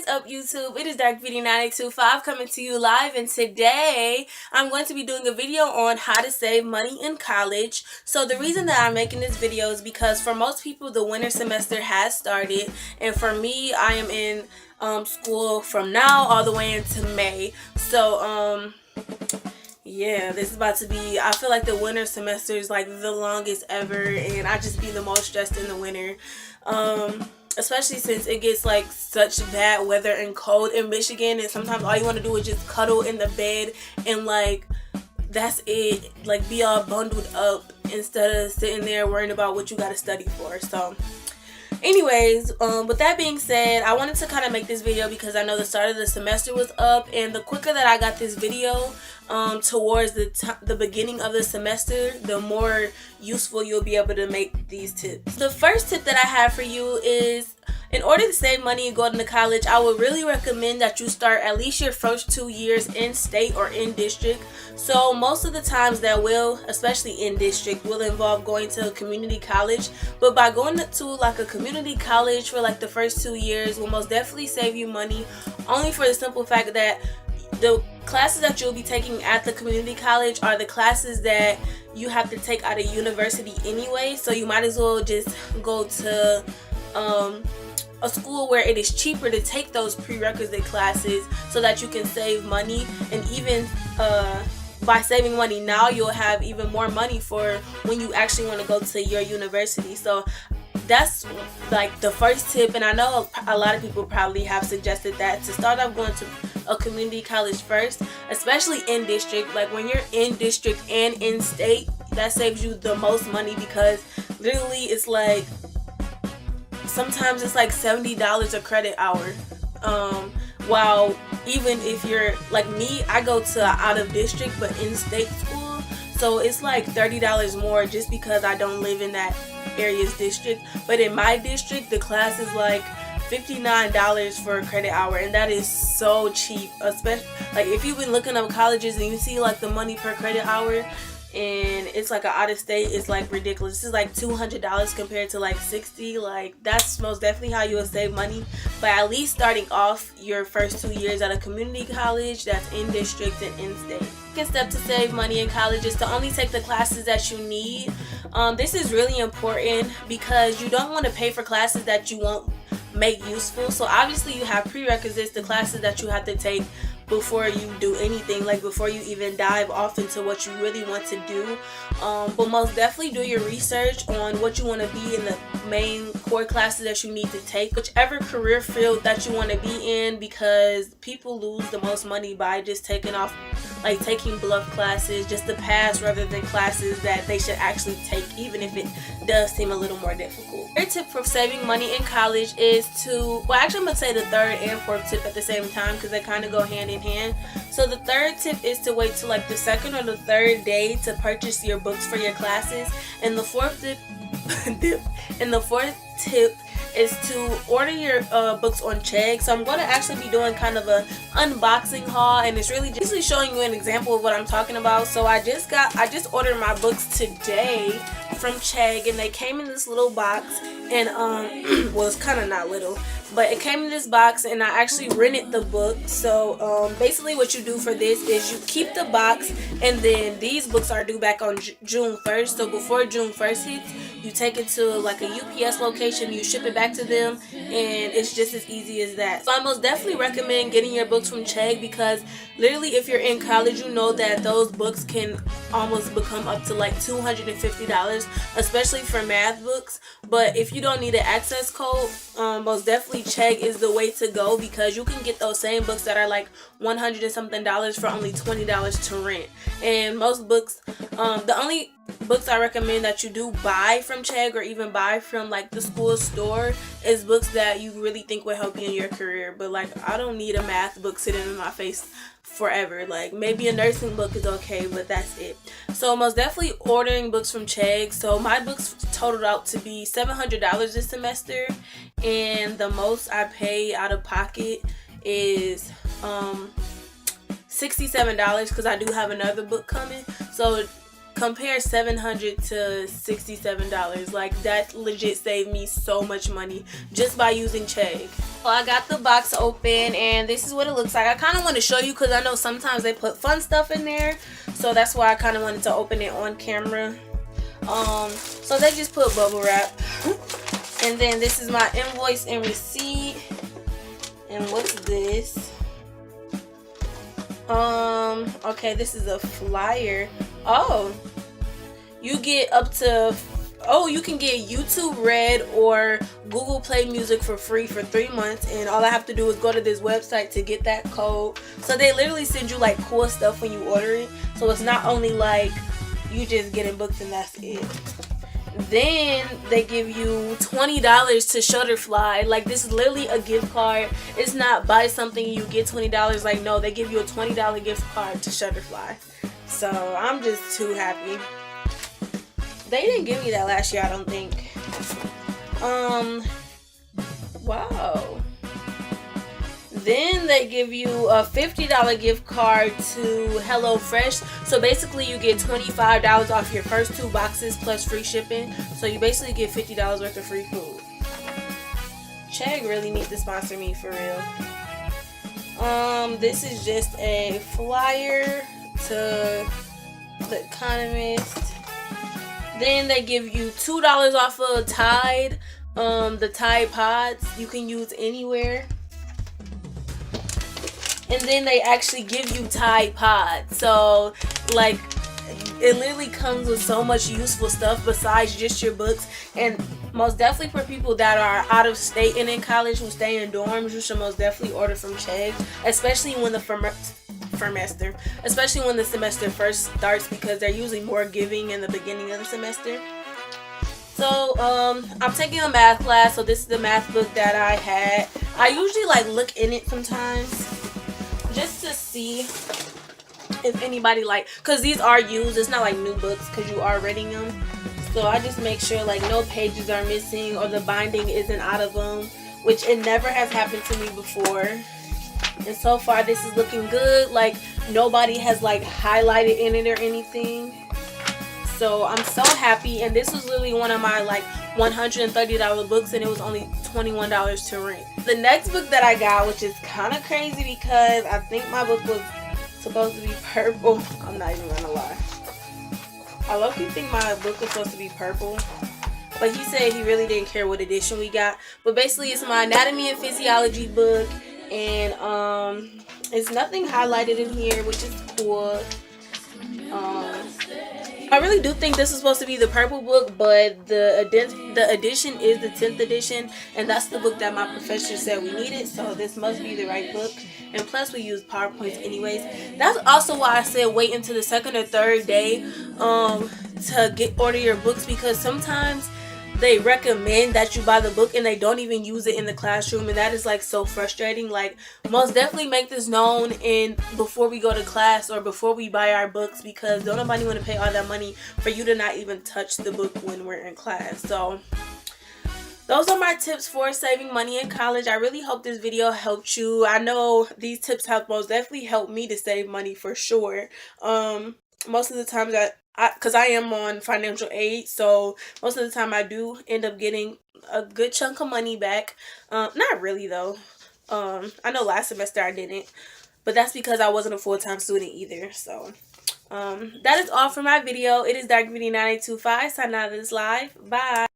up, YouTube? It is Dark Beauty 9825 coming to you live, and today I'm going to be doing a video on how to save money in college. So the reason that I'm making this video is because for most people the winter semester has started, and for me I am in school from now all the way into May. So yeah, this is about to be, I feel like the winter semester is like the longest ever, and I just be the most stressed in the winter. Especially since it gets like such bad weather and cold in Michigan, and sometimes all you want to do is just cuddle in the bed and like that's it, like be all bundled up instead of sitting there worrying about what you got to study for. So anyways, with that being said, I wanted to kind of make this video because I know the start of the semester was up, and the quicker that I got this video towards the beginning of the semester, the more useful you'll be able to make these tips. The first tip that I have for you is, in order to save money and go into college, I would really recommend that you start at least your first 2 years in state or in district. So most of the times that will, especially in district, will involve going to a community college. But by going to like a community college for like the first 2 years will most definitely save you money, only for the simple fact that the classes that you'll be taking at the community college are the classes that you have to take out of university anyway. So you might as well just go to a school where it is cheaper to take those prerequisite classes so that you can save money. And even by saving money now, you'll have even more money for when you actually want to go to your university. So that's like the first tip, and I know a lot of people probably have suggested that to start off going to a community college first, especially in district. Like when you're in district and in state, that saves you the most money because literally it's like sometimes it's like $70 a credit hour. While even if you're like me, I go to out of district but in state school, so it's like $30 more just because I don't live in that area's district. But in my district, the class is like $59 for a credit hour, and that is so cheap. Especially like if you've been looking up colleges and you see like the money per credit hour, and it's like an out of state, it's like ridiculous. This is like $200 compared to like $60. Like that's most definitely how you will save money by at least starting off your first 2 years at a community college that's in district and in state. Second step to save money in college is to only take the classes that you need. This is really important because you don't want to pay for classes that you won't make useful. So obviously you have prerequisites, the classes that you have to take before you do anything, like before you even dive off into what you really want to do. But most definitely do your research on what you want to be in the main core classes that you need to take, whichever career field that you want to be in, because people lose the most money by just taking bluff classes just to pass rather than classes that they should actually take, even if it does seem a little more difficult. Third tip for saving money in college is to, well actually I'm going to say the third and fourth tip at the same time because they kind of go hand in hand. So the third tip is to wait till like the second or the third day to purchase your books for your classes, and the fourth tip is to order your books on Chegg. So I'm going to actually be doing kind of a unboxing haul, and it's really just showing you an example of what I'm talking about. So I just ordered my books today from Chegg, and they came in this little box, and well, it's kind of not little, but it came in this box, and I actually rented the book. So basically what you do for this is you keep the box, and then these books are due back on June 1st. So before June 1st hits, you take it to like a UPS location, you ship it back to them, and it's just as easy as that. So I most definitely recommend getting your books from Chegg because literally if you're in college, you know that those books can almost become up to like $250, especially for math books. But if you don't need an access code, most definitely Chegg is the way to go because you can get those same books that are like $100 and something for only $20 to rent. And most books, the only books I recommend that you do buy from Chegg or even buy from like the school store is books that you really think will help you in your career. But like I don't need a math book sitting in my face forever. Like maybe a nursing book is okay, but that's it. So most definitely ordering books from Chegg. So my books totaled out to be $700 this semester, and the most I pay out of pocket is $67 because I do have another book coming. So compare $700 to $67. Like, that legit saved me so much money just by using Chegg. Well, I got the box open and this is what it looks like. I kind of want to show you because I know sometimes they put fun stuff in there, so that's why I kind of wanted to open it on camera. So they just put bubble wrap, and then this is my invoice and receipt. And what's this? Okay, this is a flyer. Oh, you get up to, oh, you can get YouTube Red or Google Play Music for free for 3 months, and all I have to do is go to this website to get that code. So they literally send you like cool stuff when you order it, so it's not only like you just getting books and that's it. Then they give you $20 to Shutterfly. Like, this is literally a gift card. It's not buy something and you get $20. Like, no, they give you a $20 gift card to Shutterfly. So I'm just too happy. They didn't give me that last year, I don't think. Wow. Then they give you a $50 gift card to HelloFresh. So basically you get $25 off your first 2 boxes plus free shipping. So you basically get $50 worth of free food. Chegg really needs to sponsor me for real. This is just a flyer to The Economist. Then they give you $2 off of Tide. The Tide Pods you can use anywhere. And then they actually give you Tide Pods. So, like, it literally comes with so much useful stuff besides just your books. And most definitely for people that are out of state and in college who stay in dorms, you should most definitely order from Chegg, especially when the semester first starts, because they're usually more giving in the beginning of the semester. So I'm taking a math class, so this is the math book that I had. I usually like look in it sometimes just to see if anybody like, because these are used, it's not like new books because you are reading them. So I just make sure like no pages are missing or the binding isn't out of them, which it never has happened to me before. And so far this is looking good. Like, nobody has like highlighted in it or anything. So I'm so happy. And this was literally one of my like $130 books, and it was only $21 to rent. The next book that I got, which is kind of crazy because I think my book was supposed to be purple. I'm not even gonna lie. I low-key think my book was supposed to be purple, but he said he really didn't care what edition we got. But basically it's my anatomy and physiology book, and it's nothing highlighted in here, which is cool. I really do think this is supposed to be the purple book, but the edition is the 10th edition, and that's the book that my professor said we needed, so this must be the right book. And plus we use PowerPoints anyways. That's also why I said wait until the 2nd or 3rd day to order your books, because sometimes they recommend that you buy the book and they don't even use it in the classroom, and that is like so frustrating. Like, most definitely make this known before we go to class or before we buy our books, because don't nobody want to pay all that money for you to not even touch the book when we're in class. So those are my tips for saving money in college. I really hope this video helped you. I know these tips have most definitely helped me to save money for sure. Most of the times because I am on financial aid, so most of the time I do end up getting a good chunk of money back. Not really though. I know last semester I didn't, but that's because I wasn't a full-time student either. So that is all for my video. It is Dark Beauty 9825 signing out of this live. Bye.